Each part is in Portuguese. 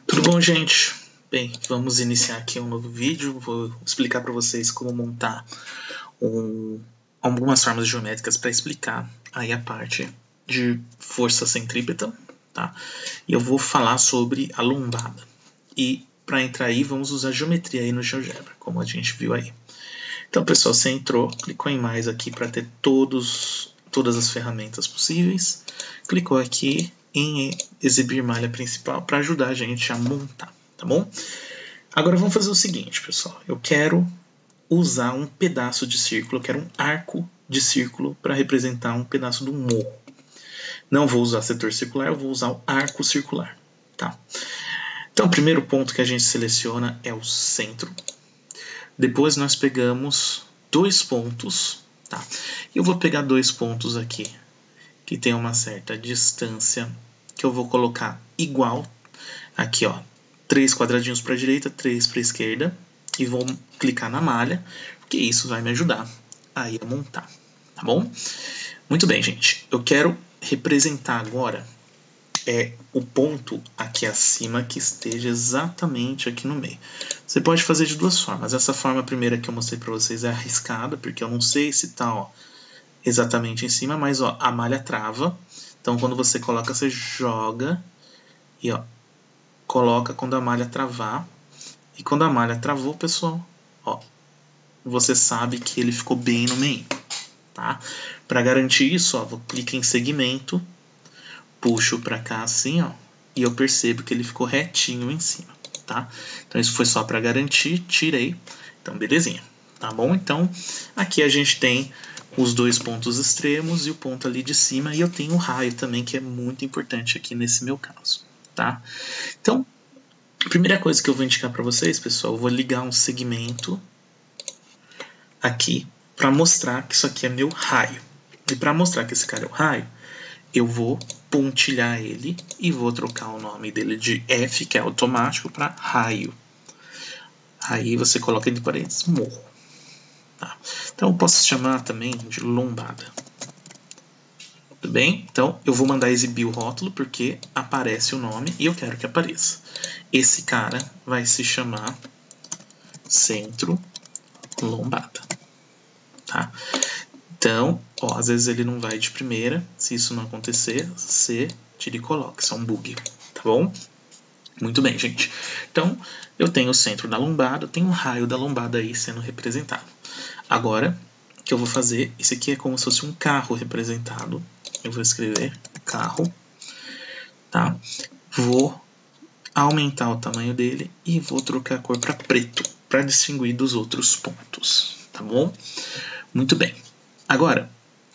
Tudo bom, gente? Bem, vamos iniciar aqui um novo vídeo. Vou explicar para vocês como montar algumas formas geométricas para explicar aí a parte de força centrípeta, tá? E eu vou falar sobre a lombada. E para entrar aí, vamos usar geometria aí no GeoGebra, como a gente viu aí. Então, pessoal, você entrou, clicou em mais aqui para ter todas as ferramentas possíveis. Clicou aqui em exibir malha principal para ajudar a gente a montar, tá bom? Agora vamos fazer o seguinte, pessoal. Eu quero usar um pedaço de círculo, eu quero um arco de círculo para representar um pedaço do morro. Não vou usar setor circular, eu vou usar o arco circular, tá? Então, o primeiro ponto que a gente seleciona é o centro. Depois nós pegamos dois pontos, tá? Eu vou pegar dois pontos aqui que tem uma certa distância que eu vou colocar igual aqui, ó, 3 quadradinhos para a direita, 3 para a esquerda, e vou clicar na malha, porque isso vai me ajudar aí a montar, tá bom? Muito bem, gente. Eu quero representar agora o ponto aqui acima que esteja exatamente aqui no meio. Você pode fazer de duas formas. Essa forma primeira que eu mostrei para vocês é arriscada, porque eu não sei se tá, ó, exatamente em cima, mas ó, a malha trava. Então quando você coloca, você joga e ó, coloca quando a malha travar. E quando a malha travou, pessoal, ó, você sabe que ele ficou bem no meio, tá? Para garantir isso, ó, vou clicar em segmento, puxo para cá assim, ó, e eu percebo que ele ficou retinho em cima, tá? Então isso foi só para garantir, tirei. Então belezinha, tá bom? Então aqui a gente tem os dois pontos extremos e o ponto ali de cima, e eu tenho o raio também, que é muito importante aqui nesse meu caso, tá? Então, a primeira coisa que eu vou indicar para vocês, pessoal, eu vou ligar um segmento aqui para mostrar que isso aqui é meu raio. E para mostrar que esse cara é o raio, eu vou pontilhar ele e vou trocar o nome dele de F, que é automático, para raio. Aí você coloca entre parênteses morro. Tá? Então eu posso chamar também de lombada. Tudo bem? Então eu vou mandar exibir o rótulo porque aparece o nome e eu quero que apareça. Esse cara vai se chamar centro lombada. Tá? Então, ó, às vezes ele não vai de primeira. Se isso não acontecer, você tira e coloca. Isso é um bug. Tá bom? Muito bem, gente. Então, eu tenho o centro da lombada, eu tenho o raio da lombada aí sendo representado. Agora, o que eu vou fazer, esse aqui é como se fosse um carro representado. Eu vou escrever carro, tá? Vou aumentar o tamanho dele e vou trocar a cor para preto, para distinguir dos outros pontos, tá bom? Muito bem. Agora,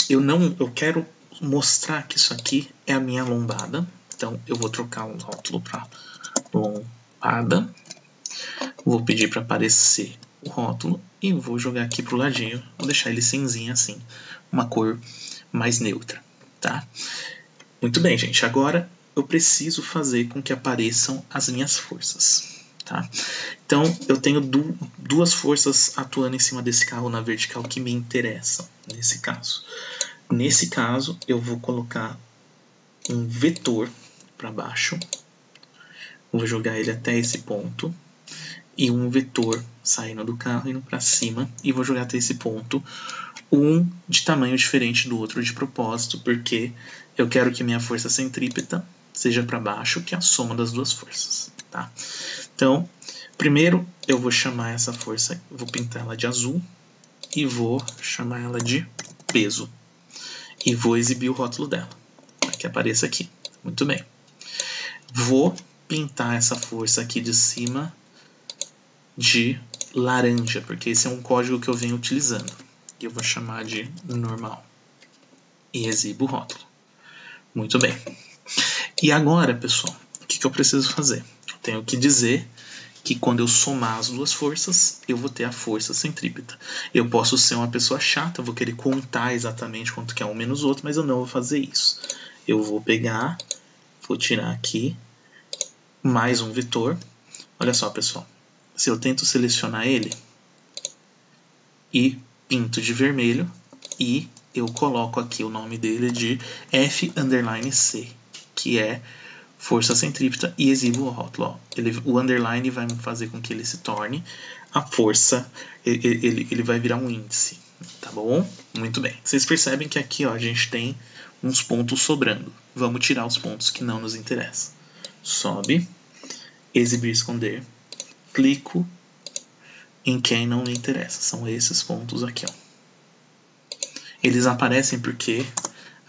eu quero mostrar que isso aqui é a minha lombada, então eu vou trocar um rótulo para lombada. Vou pedir para aparecer o rótulo e vou jogar aqui pro ladinho, vou deixar ele cinzinha assim, uma cor mais neutra, tá? Muito bem, gente. Agora eu preciso fazer com que apareçam as minhas forças, tá? Então eu tenho duas forças atuando em cima desse carro na vertical que me interessam nesse caso. Nesse caso eu vou colocar um vetor para baixo, vou jogar ele até esse ponto, e um vetor saindo do carro indo para cima, e vou jogar até esse ponto, um de tamanho diferente do outro de propósito, porque eu quero que minha força centrípeta seja para baixo, que é a soma das duas forças, tá? Então, primeiro eu vou chamar essa força, vou pintar ela de azul e vou chamar ela de peso, e vou exibir o rótulo dela, para que apareça aqui. Muito bem. Vou pintar essa força aqui de cima de laranja, porque esse é um código que eu venho utilizando. E eu vou chamar de normal. E exibo o rótulo. Muito bem. E agora, pessoal, o que eu preciso fazer? Eu tenho que dizer que quando eu somar as duas forças, eu vou ter a força centrípeta. Eu posso ser uma pessoa chata, vou querer contar exatamente quanto que é um menos o outro, mas eu não vou fazer isso. Eu vou pegar, vou tirar aqui mais um vetor. Olha só, pessoal. Se eu tento selecionar ele e pinto de vermelho e eu coloco aqui o nome dele de F_C, que é força centrípeta e exibo o rótulo. Ó. O underline vai fazer com que ele se torne a força, ele vai virar um índice, tá bom? Muito bem. Vocês percebem que aqui, ó, a gente tem uns pontos sobrando. Vamos tirar os pontos que não nos interessam. Sobe, exibir, esconder, clico em quem não me interessa. São esses pontos aqui, ó. Eles aparecem porque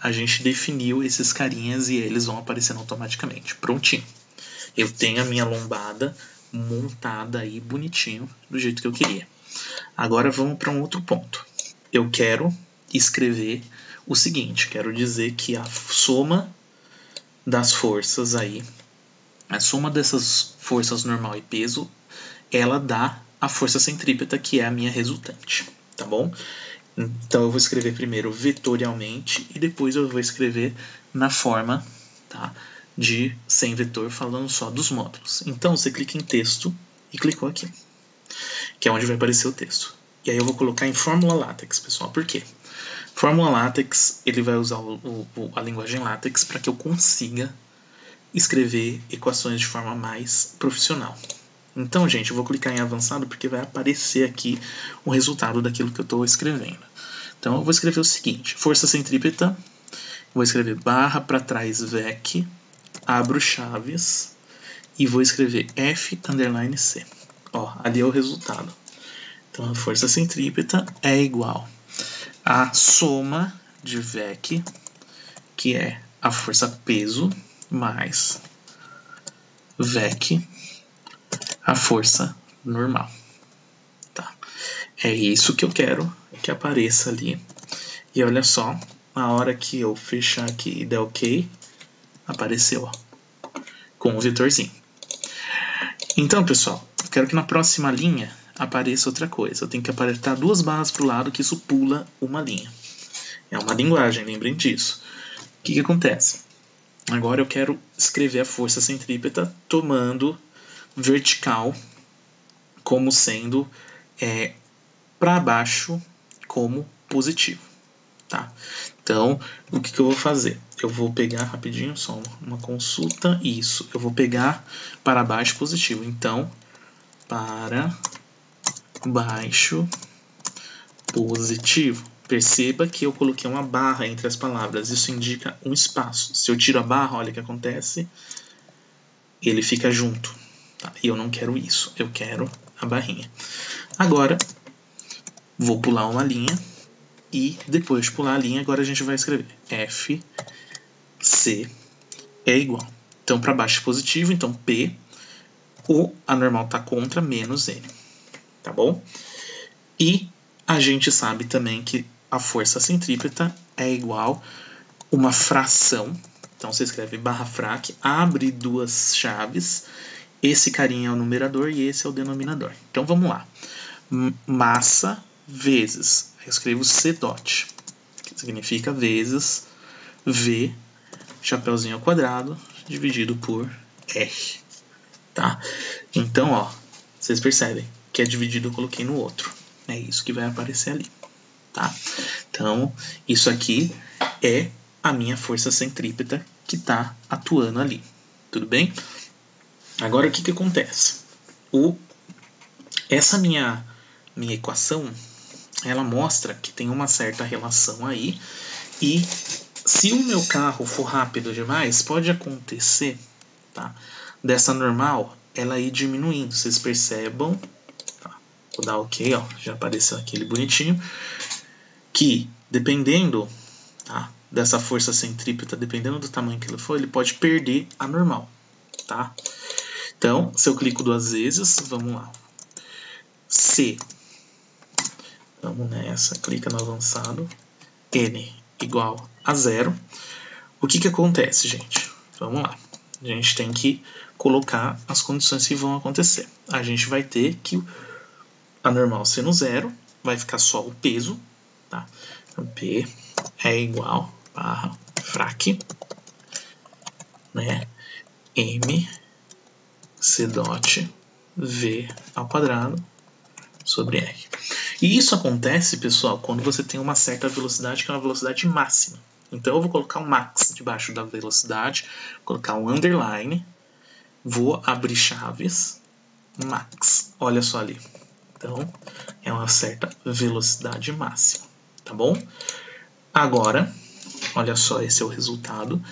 a gente definiu esses carinhas e eles vão aparecendo automaticamente. Prontinho. Eu tenho a minha lombada montada aí bonitinho do jeito que eu queria. Agora vamos para um outro ponto. Eu quero escrever o seguinte, quero dizer que a soma das forças aí, a soma dessas forças normal e peso, ela dá a força centrípeta, que é a minha resultante, tá bom? Então eu vou escrever primeiro vetorialmente e depois eu vou escrever na forma, tá, de sem vetor, falando só dos módulos. Então você clica em texto e clicou aqui, que é onde vai aparecer o texto. E aí eu vou colocar em fórmula LaTeX, pessoal. Por quê? Fórmula LaTeX, ele vai usar a linguagem LaTeX para que eu consiga escrever equações de forma mais profissional. Então, gente, eu vou clicar em avançado porque vai aparecer aqui o resultado daquilo que eu estou escrevendo. Então, eu vou escrever o seguinte, força centrípeta, vou escrever barra para trás VEC, abro chaves e vou escrever F_C. Ó, ali é o resultado. Então, a força centrípeta é igual a soma de VEC, que é a força peso, mais VEC, a força normal. Tá? É isso que eu quero que apareça ali. E olha só, na hora que eu fechar aqui e der OK, apareceu, ó, com o vetorzinho. Então, pessoal, eu quero que na próxima linha apareça outra coisa. Eu tenho que apertar duas barras para o lado, que isso pula uma linha. É uma linguagem, lembrem disso. O que acontece? Agora eu quero escrever a força centrípeta tomando vertical como sendo para baixo como positivo. Tá? Então, o que eu vou fazer? Eu vou pegar rapidinho, só uma consulta, isso. Eu vou pegar para baixo positivo. Então, para baixo positivo. Perceba que eu coloquei uma barra entre as palavras. Isso indica um espaço. Se eu tiro a barra, olha o que acontece. Ele fica junto. Tá? E eu não quero isso. Eu quero a barrinha. Agora, vou pular uma linha. E depois de pular a linha, agora a gente vai escrever F, C é igual. Então, para baixo é positivo, então P, a normal está contra, menos N. Tá bom? E a gente sabe também que a força centrípeta é igual a uma fração. Então, você escreve barra frac, abre duas chaves. Esse carinha é o numerador e esse é o denominador. Então, vamos lá. Massa vezes, eu escrevo C dot, que significa vezes V, chapeuzinho ao quadrado, dividido por R. Tá? Então, ó, vocês percebem que é dividido, eu coloquei no outro. É isso que vai aparecer ali. Tá? Então, isso aqui é a minha força centrípeta que está atuando ali. Tudo bem? Agora, o que acontece? Essa minha equação, ela mostra que tem uma certa relação aí, e se o meu carro for rápido demais, pode acontecer, tá, dessa normal ela ir diminuindo. Vocês percebam, tá, vou dar OK, ó, já apareceu aquele bonitinho, que dependendo, tá, dessa força centrípeta, dependendo do tamanho que ele for, ele pode perder a normal, tá? Então, se eu clico duas vezes, vamos lá, C, vamos nessa, clica no avançado, N igual a 0. O que acontece, gente? Vamos lá. A gente tem que colocar as condições que vão acontecer. A gente vai ter que a normal sendo 0, vai ficar só o peso, tá? Então, P é igual barra frac, né? M C dot V ao quadrado sobre R. E isso acontece, pessoal, quando você tem uma certa velocidade, que é uma velocidade máxima. Então eu vou colocar um max debaixo da velocidade, colocar um underline, vou abrir chaves, max. Olha só ali. Então é uma certa velocidade máxima, tá bom? Agora, olha só, esse é o resultado.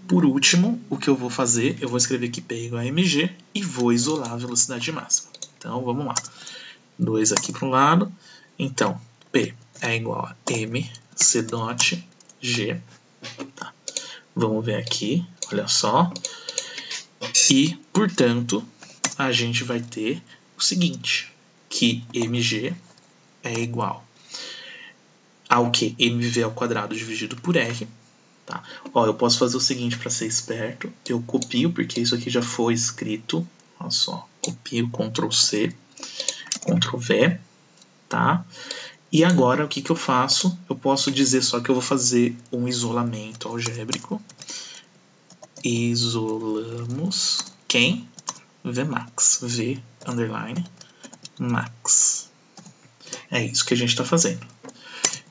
Por último, o que eu vou fazer, eu vou escrever aqui P igual a mg e vou isolar a velocidade máxima. Então vamos lá. 2 aqui para um lado. Então, P é igual a m c dot g. Tá. Vamos ver aqui, olha só. E, portanto, a gente vai ter o seguinte, que mg é igual ao que? mv ao quadrado dividido por r. Tá? Ó, eu posso fazer o seguinte para ser esperto. Eu copio, porque isso aqui já foi escrito. Olha só, copio, Ctrl C, Ctrl V. Tá? E agora, o que, que eu faço? Eu posso dizer só que eu vou fazer um isolamento algébrico. Isolamos quem? Vmax. V, underline, max. É isso que a gente está fazendo.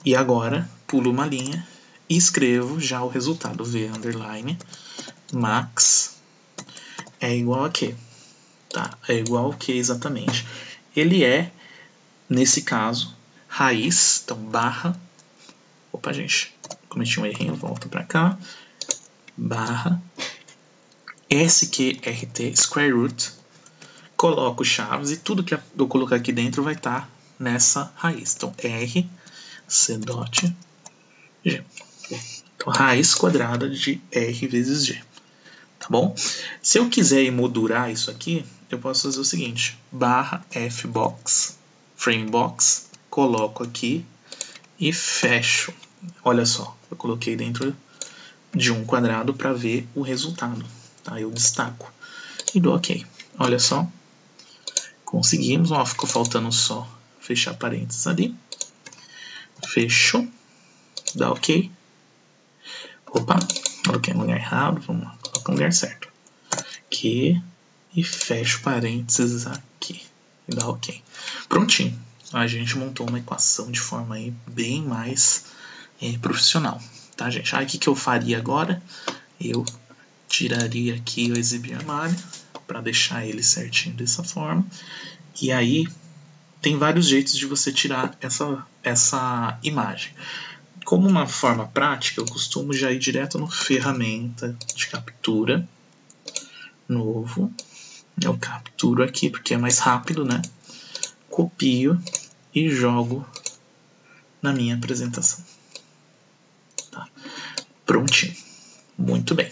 E agora, pulo uma linha e escrevo já o resultado. V, underline, max é igual a quê? Tá? É igual a quê exatamente? Ele é, nesse caso, raiz, então barra, opa gente, cometi um errinho, volta para cá, barra, sqrt, square root, coloco chaves e tudo que eu colocar aqui dentro vai estar nessa raiz. Então, r, c dot, g. Então, raiz quadrada de r vezes g. Tá bom? Se eu quiser emoldurar isso aqui, eu posso fazer o seguinte, barra fbox, framebox, coloco aqui e fecho. Olha só, eu coloquei dentro de um quadrado para ver o resultado. Tá? Eu destaco e dou OK. Olha só, conseguimos. Ó, ficou faltando só fechar parênteses ali. Fecho, dá OK. Opa, coloquei no lugar errado, vamos lá, coloca no lugar certo. Aqui e fecho parênteses aqui e dá OK. Prontinho. A gente montou uma equação de forma aí bem mais profissional, tá, gente? Aí o que eu faria agora? Eu tiraria aqui o exibir armário para deixar ele certinho dessa forma. E aí tem vários jeitos de você tirar essa imagem. Como uma forma prática, eu costumo já ir direto no ferramenta de captura, novo. Eu capturo aqui porque é mais rápido, né? Copio e jogo na minha apresentação. Tá? Prontinho. Muito bem.